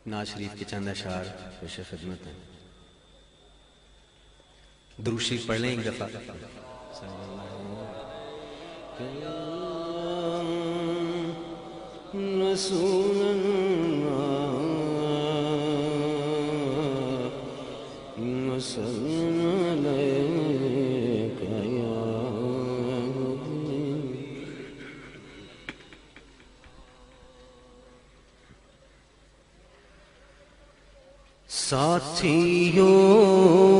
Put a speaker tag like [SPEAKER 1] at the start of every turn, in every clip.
[SPEAKER 1] ناز شریف کے چند اشعار پیش خدمت ہیں. درود شریف پڑھ لیں ایک دفعہ. رسول اللہ وسلم علیک یا ساتھیوں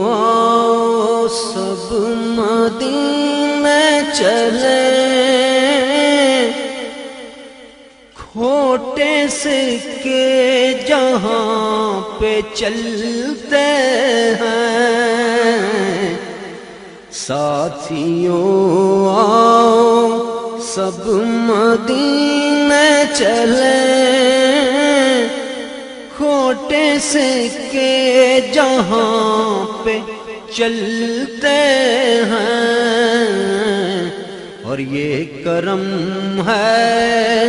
[SPEAKER 1] آؤ سب مدینے چلے، کھوٹے سکے جہاں پہ چلتے ہیں. ساتھیوں آؤ سب مدینے چلے، کھوٹے سکے جہاں پہ چلتے ہیں. اور یہ کرم ہے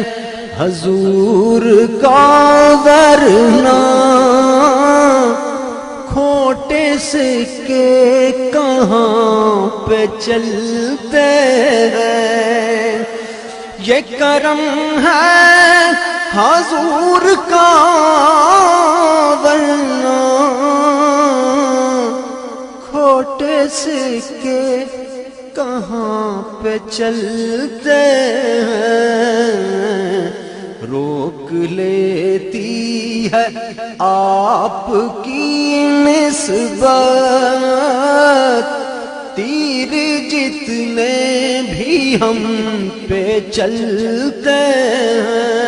[SPEAKER 1] حضور کا، ورنہ کھوٹے سکے کہاں پہ چلتے ہیں. یہ کرم ہے حضور کا، ورنہ کھوٹے سکے کہاں پہ چلتے ہیں. روک لیتی ہے آپ کی نسبت، تیر جتنے بھی ہم پہ چلتے ہیں.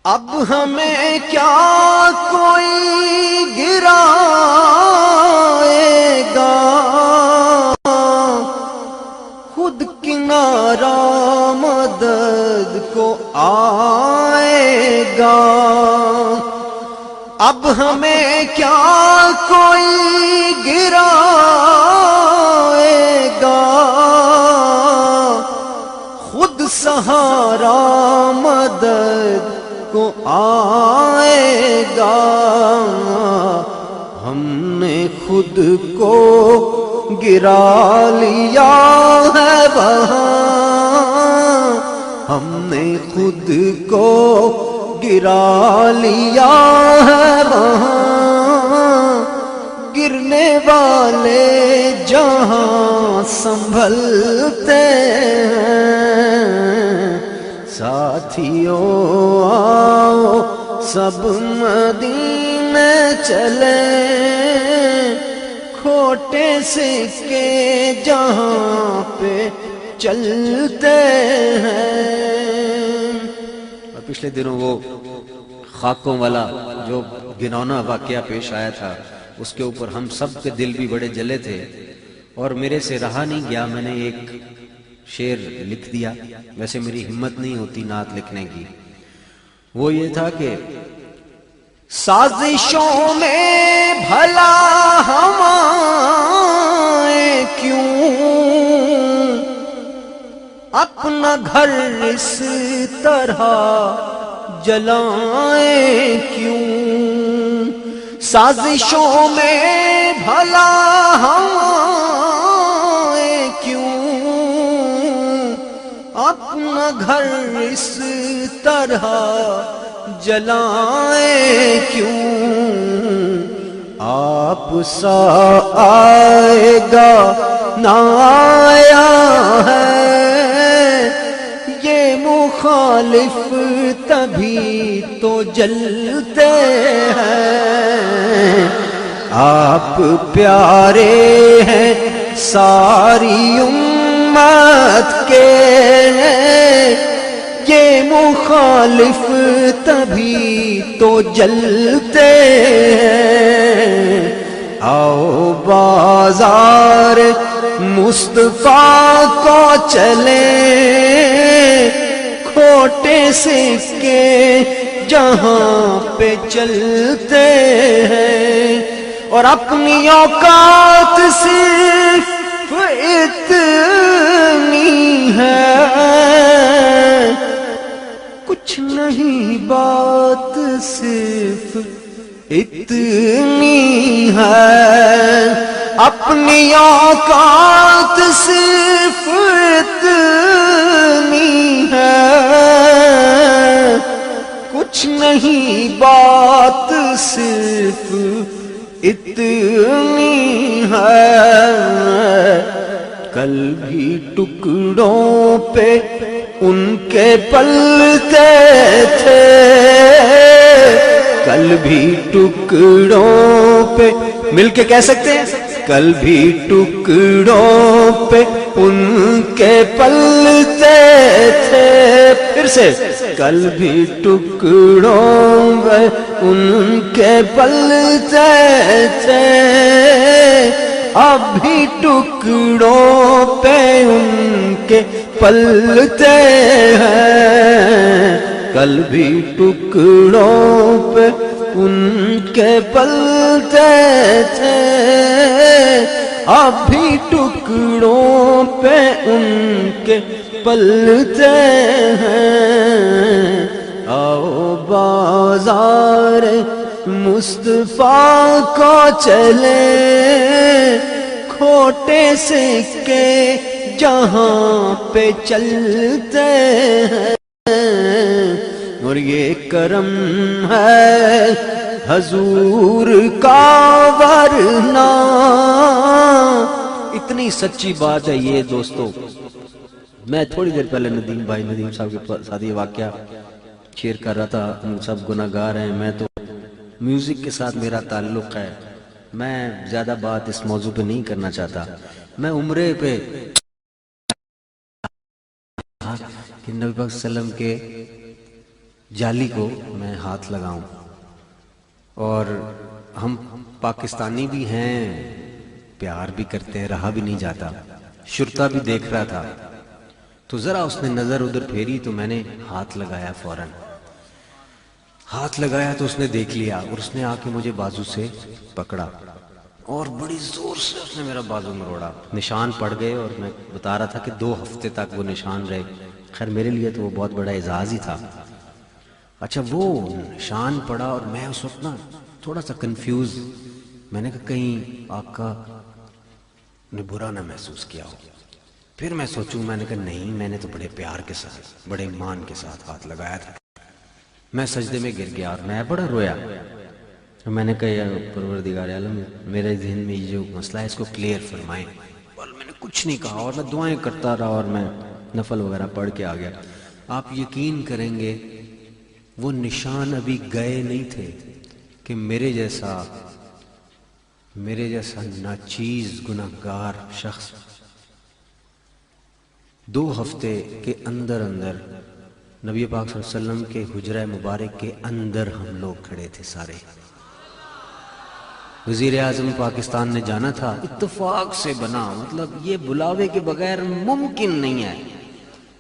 [SPEAKER 1] اب ہمیں کیا کوئی گرائے گا، خود کنارہ مدد کو آئے گا. اب ہمیں کیا کوئی گرائے گا، خود سہارا مدد کو آئے گا. ہم نے خود کو گرا لیا ہے وہاں، ہم نے خود کو گرا لیا ہے وہاں. گرنے والے جہاں سنبھلتے ہیں. ساتھیوں آؤ سب مدینے چلے، کھوٹے سکے جہاں پہ چلتے ہیں. اور پچھلے دنوں وہ خاکوں والا جو گنونا واقعہ پیش آیا تھا، اس کے اوپر ہم سب کے دل بھی بڑے جلے تھے، اور میرے سے رہا نہیں گیا، میں نے ایک شعر لکھ دیا. ویسے میری ہمت نہیں ہوتی نعت لکھنے کی. وہ یہ تھا کہ سازشوں میں بھلا ہمیں کیوں، اپنا گھر اس طرح جلائیں کیوں. سازشوں میں بھلا ہمیں کیوں، اپنا گھر اس طرح جلائیں کیوں. آپ سا آئے گا نہ آیا ہے یہ مخالف، تبھی تو جلتے ہیں. آپ پیارے ہیں ساری امت کے، یہ مخالف تبھی تو جلتے ہیں. آؤ بازار مصطفیٰ کو چلیں، کھوٹے سکے جہاں پہ چلتے ہیں. اور اپنی اوقات صرف اتنی ہے نہیں بات صرف اتنی ہے، اپنی اوقات صرف اتنی ہے، کچھ نہیں بات صرف اتنی ہے، کل بھی ٹکڑوں پہ ان کے پلتے تھے، کل بھی ٹکڑوں پہ، مل کے کہہ سکتے ہیں، کل بھی ٹکڑوں پہ ان کے پلتے تھے، پھر سے کل بھی ٹکڑوں پہ ان کے پلتے تھے، اب بھی ٹکڑوں پہ ان کے پلتے ہیں، کل بھی ٹکڑوں پہ ان کے پلتے تھے، اب بھی ٹکڑوں پہ ان کے پلتے ہیں، آؤ بازار مصطفیٰ کو چلے، کھوٹے سکے جہاں پہ چلتے ہیں، اور یہ کرم ہے حضور کا ورنہ، اتنی سچی بات ہے یہ دوستو۔ میں تھوڑی دیر پہلے ندیم صاحب کے ساتھ یہ واقعہ شیئر کر رہا تھا، ہم سب گناہگار ہیں، میں تو میوزک کے ساتھ میرا تعلق ہے، میں زیادہ بات اس موضوع پہ نہیں کرنا چاہتا۔ میں عمرے پہ کہ نبی پاک صلی اللہ علیہ وسلم کے جالی کو میں ہاتھ لگاؤں، اور ہم پاکستانی بھی ہیں، پیار بھی کرتے ہیں، رہا بھی نہیں جاتا۔ شرطا بھی دیکھ رہا تھا تو ذرا اس نے نظر ادھر پھیری تو میں نے ہاتھ لگایا، فوراً ہاتھ لگایا تو اس نے دیکھ لیا، اور اس نے آ کے مجھے بازو سے پکڑا اور بڑی زور سے اس نے میرا بازو مروڑا، نشان پڑ گئے، اور میں بتا رہا تھا کہ 2 ہفتے تک وہ نشان رہے۔ خیر میرے لیے تو وہ بہت بڑا اعزاز ہی تھا۔ اچھا وہ نشان پڑا اور میں اس وقت نا تھوڑا سا کنفیوز، میں نے کہا کہیں آقا نے برا نہ محسوس کیا ہو، پھر میں سوچوں، میں نے کہا نہیں، میں نے تو بڑے پیار کے ساتھ بڑے ایمان کے ساتھ ہاتھ لگایا تھا۔ میں سجدے میں گر گیا اور میں بڑا رویا، میں نے کہا یا پروردگار عالم میرے ذہن میں یہ جو مسئلہ ہے اس کو کلیئر فرمائیں، اور میں نے کچھ نہیں کہا اور میں دعائیں کرتا رہا اور میں نفل وغیرہ پڑھ کے آ گیا۔ آپ یقین کریں گے وہ نشان ابھی گئے نہیں تھے کہ میرے جیسا ناچیز گناہگار شخص 2 ہفتے کے اندر نبی پاک صلی اللہ علیہ وسلم کے حجرہ مبارک کے اندر ہم لوگ کھڑے تھے سارے۔ وزیر اعظم پاکستان نے جانا تھا، اتفاق سے بنا، مطلب یہ بلاوے کے بغیر ممکن نہیں ہے۔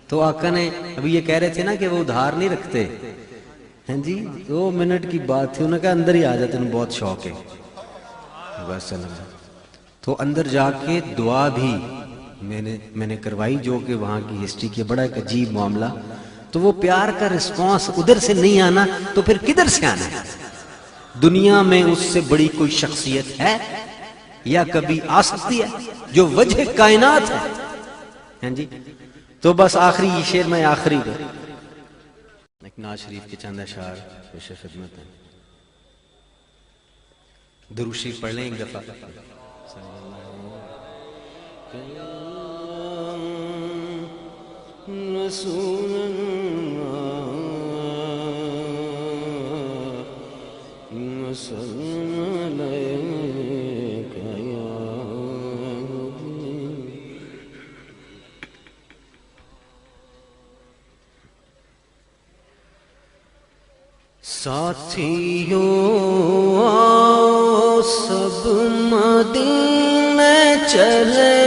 [SPEAKER 1] تو آقا نے ابھی یہ کہہ رہے تھے نا کہ وہ ادھار نہیں رکھتے ہیں جی، 2 منٹ کی بات تھی، انہوں نے کہا اندر ہی آ جاتے، انہیں بہت شوق ہے بس۔ تو اندر جا کے دعا بھی میں نے کروائی، جو کہ وہاں کی ہسٹری کی بڑا ایک عجیب معاملہ۔ تو وہ پیار کا رسپانس ادھر سے نہیں آنا تو پھر کدھر سے آنا ہے؟ دنیا میں اس سے بڑی کوئی شخصیت ہے یا کبھی آ سکتی ہے جو وجہ کائنات ہے جی؟ تو بس آخری یہ شعر میں آخری ایک ناز شریف کے چند اشعار پیش خدمت ہیں، درود شریف پڑھ لیں ایک دفعہ۔ رسول اللہ صلی علیک یا حبیب۔ ساتھیوں آؤ سب مدینے چلے،